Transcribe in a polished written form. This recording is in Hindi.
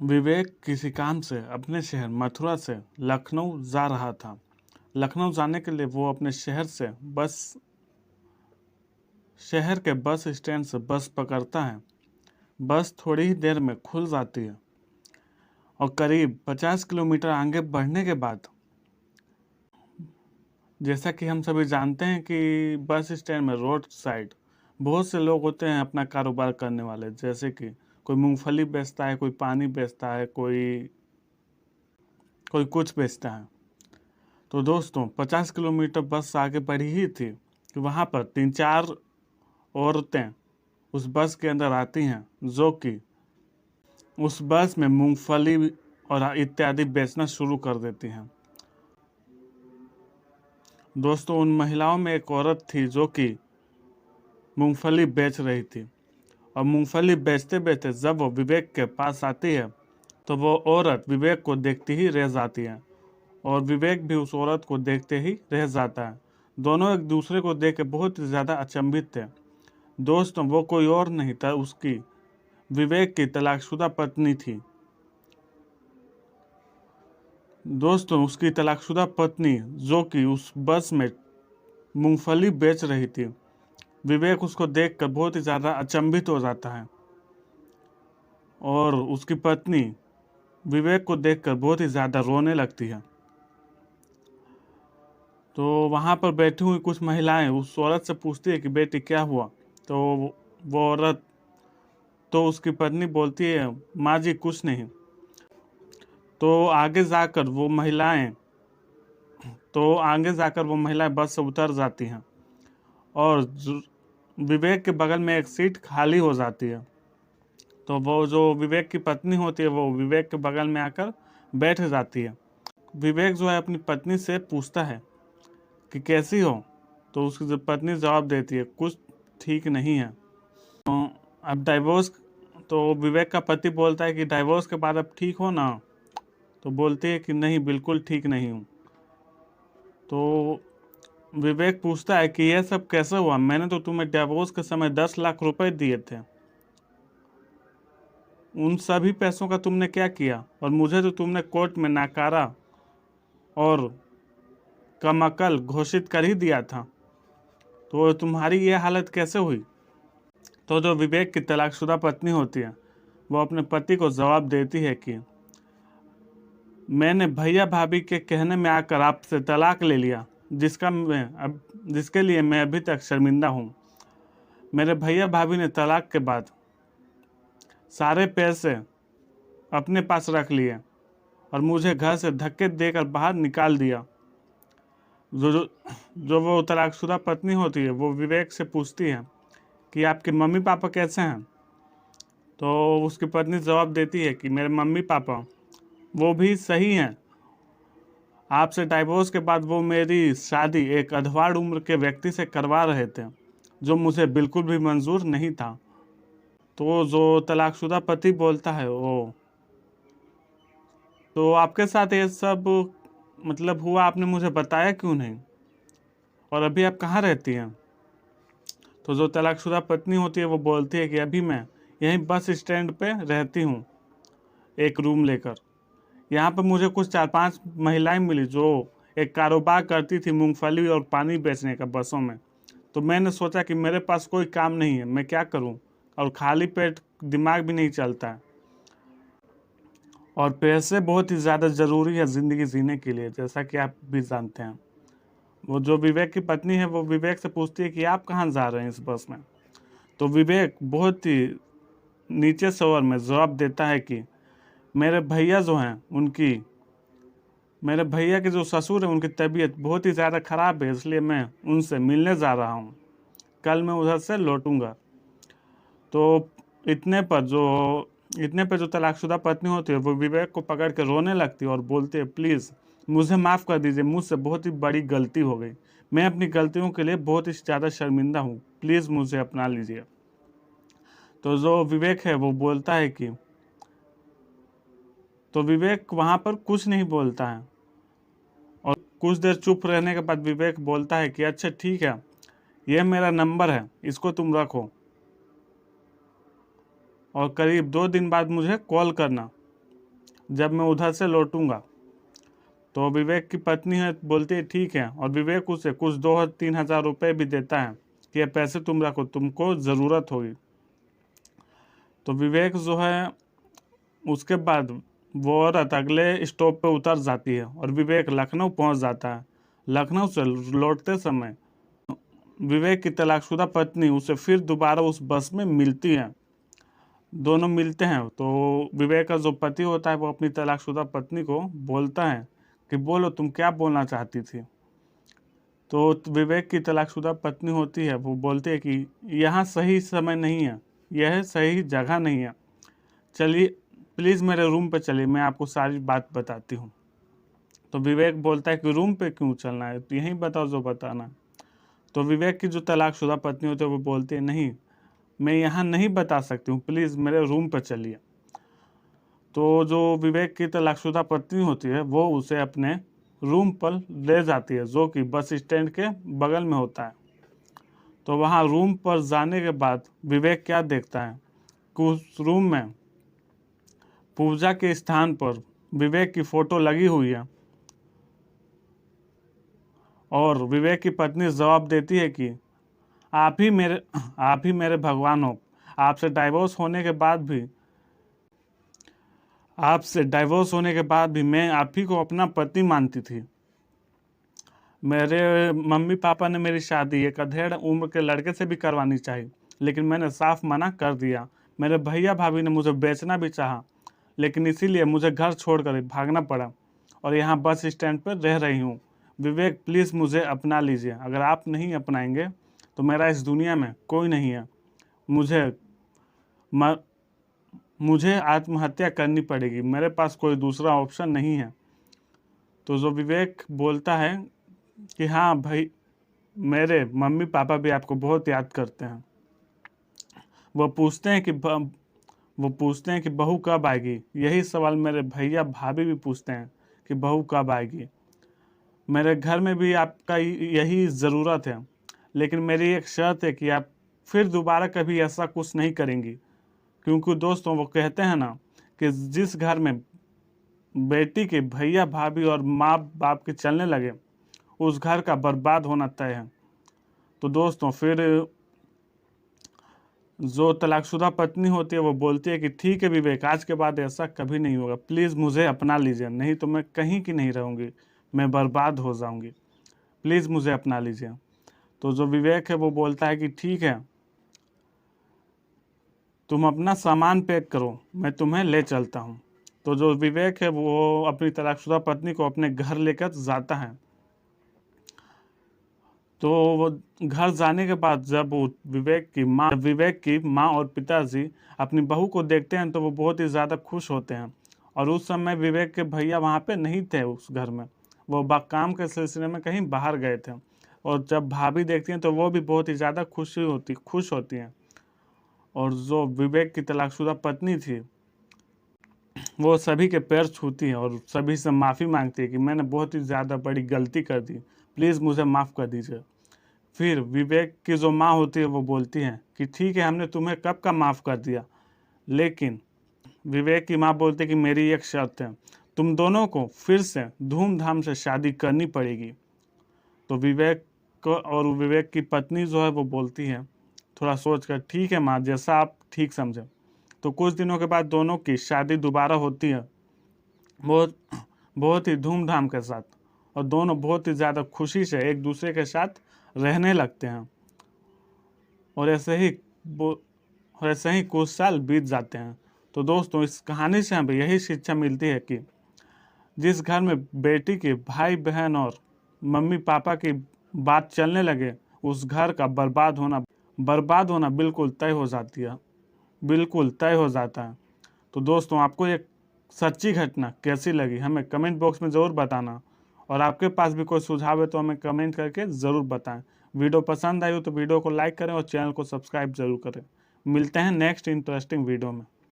विवेक किसी काम से अपने शहर मथुरा से लखनऊ जा रहा था। लखनऊ जाने के लिए वो अपने शहर के बस स्टैंड से बस पकड़ता है। बस थोड़ी ही देर में खुल जाती है और करीब 50 किलोमीटर आगे बढ़ने के बाद, जैसा कि हम सभी जानते हैं कि बस स्टैंड में रोड साइड बहुत से लोग होते हैं अपना कारोबार करने वाले, जैसे कि कोई मूंगफली बेचता है, कोई पानी बेचता है, कोई कोई कुछ बेचता है। तो दोस्तों 50 किलोमीटर बस आगे बढ़ी ही थी कि वहाँ पर 3-4 औरतें उस बस के अंदर आती हैं, जो कि उस बस में मूंगफली और इत्यादि बेचना शुरू कर देती हैं। दोस्तों उन महिलाओं में एक औरत थी जो कि मूंगफली बेच रही थी, और मूंगफली बेचते बेचते जब वो विवेक के पास आती है तो वो औरत विवेक को देखती ही रह जाती है और विवेक भी उस औरत को देखते ही रह जाता है। दोनों एक दूसरे को देख के बहुत ही ज़्यादा अचंभित थे। दोस्तों वो कोई और नहीं था, उसकी विवेक की तलाकशुदा पत्नी थी। दोस्तों उसकी तलाकशुदा पत्नी जो कि उस बस में मूंगफली बेच रही थी। विवेक उसको देखकर बहुत ही ज़्यादा अचंभित हो जाता है और उसकी पत्नी विवेक को देखकर बहुत ही ज़्यादा रोने लगती है। तो वहाँ पर बैठी हुई कुछ महिलाएं उस औरत से पूछती है कि बेटी क्या हुआ। तो वो औरत तो उसकी पत्नी बोलती है, माँ जी कुछ नहीं। तो आगे जाकर वो महिलाएं बस से उतर जाती हैं और विवेक के बगल में एक सीट खाली हो जाती है। तो वो जो विवेक की पत्नी होती है वो विवेक के बगल में आकर बैठ जाती है। विवेक जो है अपनी पत्नी से पूछता है कि कैसी हो। तो उसकी जो पत्नी जवाब देती है, कुछ ठीक नहीं है। तो अब डाइवोर्स तो विवेक का पति बोलता है कि डाइवोर्स के बाद अब ठीक हो ना। तो बोलती है कि नहीं, बिल्कुल ठीक नहीं हूँ। तो विवेक पूछता है कि यह सब कैसे हुआ, मैंने तो तुम्हें डिवोर्स के समय 10 लाख रुपए दिए थे, उन सभी पैसों का तुमने क्या किया, और मुझे तो तुमने कोर्ट में नाकारा और कमअकल घोषित कर ही दिया था, तो तुम्हारी ये हालत कैसे हुई। तो जो विवेक की तलाकशुदा पत्नी होती है वो अपने पति को जवाब देती है कि मैंने भैया भाभी के कहने में आकर आपसे तलाक ले लिया, जिसके लिए मैं अभी तक शर्मिंदा हूँ। मेरे भैया भाभी ने तलाक के बाद सारे पैसे अपने पास रख लिए और मुझे घर से धक्के देकर बाहर निकाल दिया। जो जो जो वो तलाकशुदा पत्नी होती है वो विवेक से पूछती है कि आपके मम्मी पापा कैसे हैं। तो उसकी पत्नी जवाब देती है कि मेरे मम्मी पापा वो भी सही हैं, आपसे डाइवोर्स के बाद वो मेरी शादी एक अधवाड़ उम्र के व्यक्ति से करवा रहे थे, जो मुझे बिल्कुल भी मंजूर नहीं था। तो जो तलाकशुदा पति बोलता है वो, तो आपके साथ ये सब मतलब हुआ, आपने मुझे बताया क्यों नहीं, और अभी आप कहाँ रहती हैं। तो जो तलाकशुदा पत्नी होती है वो बोलती है कि अभी मैं यहीं बस स्टैंड पे रहती हूँ, एक रूम लेकर। यहाँ पर मुझे कुछ 4-5 महिलाएं मिली जो एक कारोबार करती थी मूंगफली और पानी बेचने का बसों में। तो मैंने सोचा कि मेरे पास कोई काम नहीं है, मैं क्या करूँ, और खाली पेट दिमाग भी नहीं चलता है, और पैसे बहुत ही ज़्यादा ज़रूरी है ज़िंदगी जीने के लिए, जैसा कि आप भी जानते हैं। वो जो विवेक की पत्नी है वो विवेक से पूछती है कि आप कहाँ जा रहे हैं इस बस में। तो विवेक बहुत ही नीचे स्वर में जवाब देता है कि मेरे भैया जो हैं मेरे भैया के जो ससुर हैं उनकी तबीयत बहुत ही ज़्यादा ख़राब है, इसलिए मैं उनसे मिलने जा रहा हूँ, कल मैं उधर से लौटूंगा। तो इतने पर जो तलाकशुदा पत्नी होती है वो विवेक को पकड़ के रोने लगती है और बोलती है, प्लीज़ मुझे माफ़ कर दीजिए, मुझसे बहुत ही बड़ी गलती हो गई, मैं अपनी गलतियों के लिए बहुत ही ज़्यादा शर्मिंदा हूँ, प्लीज़ मुझे अपना लीजिए। तो जो विवेक है वो बोलता है कि तो विवेक वहाँ पर कुछ नहीं बोलता है, और कुछ देर चुप रहने के बाद विवेक बोलता है कि अच्छा ठीक है, यह मेरा नंबर है, इसको तुम रखो और करीब 2 दिन बाद मुझे कॉल करना, जब मैं उधर से लौटूंगा। तो विवेक की पत्नी है बोलती है ठीक है, और विवेक उसे कुछ 2-3 हज़ार रुपये भी देता है कि ये पैसे तुम रखो, तुमको ज़रूरत होगी। तो विवेक जो है उसके बाद वो औरत अगले स्टॉप पे उतर जाती है और विवेक लखनऊ पहुंच जाता है। लखनऊ से लौटते समय विवेक की तलाकशुदा पत्नी उसे फिर दोबारा उस बस में मिलती है। दोनों मिलते हैं तो विवेक का जो पति होता है वो अपनी तलाकशुदा पत्नी को बोलता है कि बोलो तुम क्या बोलना चाहती थी। तो विवेक की तलाकशुदा पत्नी होती है, वो बोलती है कि यहाँ सही समय नहीं है, यह सही जगह नहीं है, चलिए प्लीज़ मेरे रूम पे चलिए, मैं आपको सारी बात बताती हूँ। तो विवेक बोलता है कि रूम पे क्यों चलना है, तो यहीं बताओ जो बताना है। तो विवेक की जो तलाकशुदा पत्नी होती है वो बोलती है नहीं, मैं यहाँ नहीं बता सकती हूँ, प्लीज़ मेरे रूम पर चलिए। तो जो विवेक की तलाकशुदा पत्नी होती है वो उसे अपने रूम पर ले जाती है, जो कि बस स्टैंड के बगल में होता है। तो वहाँ रूम पर जाने के बाद विवेक क्या देखता है कि उस रूम में पूजा के स्थान पर विवेक की फ़ोटो लगी हुई है, और विवेक की पत्नी जवाब देती है कि आप ही मेरे भगवान हो। आपसे डाइवोर्स होने के बाद भी मैं आप ही को अपना पति मानती थी। मेरे मम्मी पापा ने मेरी शादी एक अधेड़ उम्र के लड़के से भी करवानी चाहिए, लेकिन मैंने साफ मना कर दिया। मेरे भैया भाभी ने मुझे बेचना भी चाहा, लेकिन इसीलिए मुझे घर छोड़कर भागना पड़ा और यहाँ बस स्टैंड पर रह रही हूँ। विवेक प्लीज़ मुझे अपना लीजिए, अगर आप नहीं अपनाएंगे तो मेरा इस दुनिया में कोई नहीं है। मुझे आत्महत्या करनी पड़ेगी, मेरे पास कोई दूसरा ऑप्शन नहीं है। तो जो विवेक बोलता है कि हाँ भाई, मेरे मम्मी पापा भी आपको बहुत याद करते हैं। वो पूछते हैं कि बहू कब आएगी। यही सवाल मेरे भैया भाभी भी पूछते हैं कि बहू कब आएगी। मेरे घर में भी आपका यही ज़रूरत है, लेकिन मेरी एक शर्त है कि आप फिर दोबारा कभी ऐसा कुछ नहीं करेंगी, क्योंकि दोस्तों वो कहते हैं ना कि जिस घर में बेटी के भैया भाभी और माँ बाप के चलने लगे उस घर का बर्बाद होना तय है। तो दोस्तों फिर जो तलाकशुदा पत्नी होती है वो बोलती है कि ठीक है विवेक, आज के बाद ऐसा कभी नहीं होगा, प्लीज़ मुझे अपना लीजिए, नहीं तो मैं कहीं की नहीं रहूँगी, मैं बर्बाद हो जाऊँगी, प्लीज़ मुझे अपना लीजिए। तो जो विवेक है वो बोलता है कि ठीक है, तुम अपना सामान पैक करो, मैं तुम्हें ले चलता हूँ। तो जो विवेक है वो अपनी तलाकशुदा पत्नी को अपने घर लेकर जाता है। तो वो घर जाने के बाद जब वो विवेक की माँ और पिताजी अपनी बहू को देखते हैं तो वो बहुत ही ज़्यादा खुश होते हैं। और उस समय विवेक के भैया वहाँ पे नहीं थे उस घर में, वो काम के सिलसिले में कहीं बाहर गए थे। और जब भाभी देखती हैं तो वो भी बहुत ही ज़्यादा खुश होती हैं। और जो विवेक की तलाकशुदा पत्नी थी वो सभी के पैर छूती है और सभी से माफ़ी मांगती है कि मैंने बहुत ही ज़्यादा बड़ी गलती कर दी, प्लीज़ मुझे माफ़ कर दीजिए। फिर विवेक की जो माँ होती है वो बोलती है कि ठीक है, हमने तुम्हें कब का माफ़ कर दिया, लेकिन विवेक की माँ बोलती है कि मेरी एक शर्त है, तुम दोनों को फिर से धूमधाम से शादी करनी पड़ेगी। तो विवेक को और विवेक की पत्नी जो है वो बोलती है थोड़ा सोच कर, ठीक है माँ, जैसा आप ठीक समझें। तो कुछ दिनों के बाद दोनों की शादी दोबारा होती है, बहुत बहुत ही धूमधाम के साथ, और दोनों बहुत ही ज़्यादा खुशी से एक दूसरे के साथ रहने लगते हैं। और ऐसे ही कुछ साल बीत जाते हैं। तो दोस्तों इस कहानी से हमें यही शिक्षा मिलती है कि जिस घर में बेटी के भाई बहन और मम्मी पापा की बात चलने लगे उस घर का बर्बाद होना बिल्कुल तय हो जाता है। तो दोस्तों आपको एक सच्ची घटना कैसी लगी हमें कमेंट बॉक्स में ज़रूर बताना, और आपके पास भी कोई सुझाव है तो हमें कमेंट करके ज़रूर बताएं। वीडियो पसंद आई हो तो वीडियो को लाइक करें और चैनल को सब्सक्राइब ज़रूर करें। मिलते हैं नेक्स्ट इंटरेस्टिंग वीडियो में।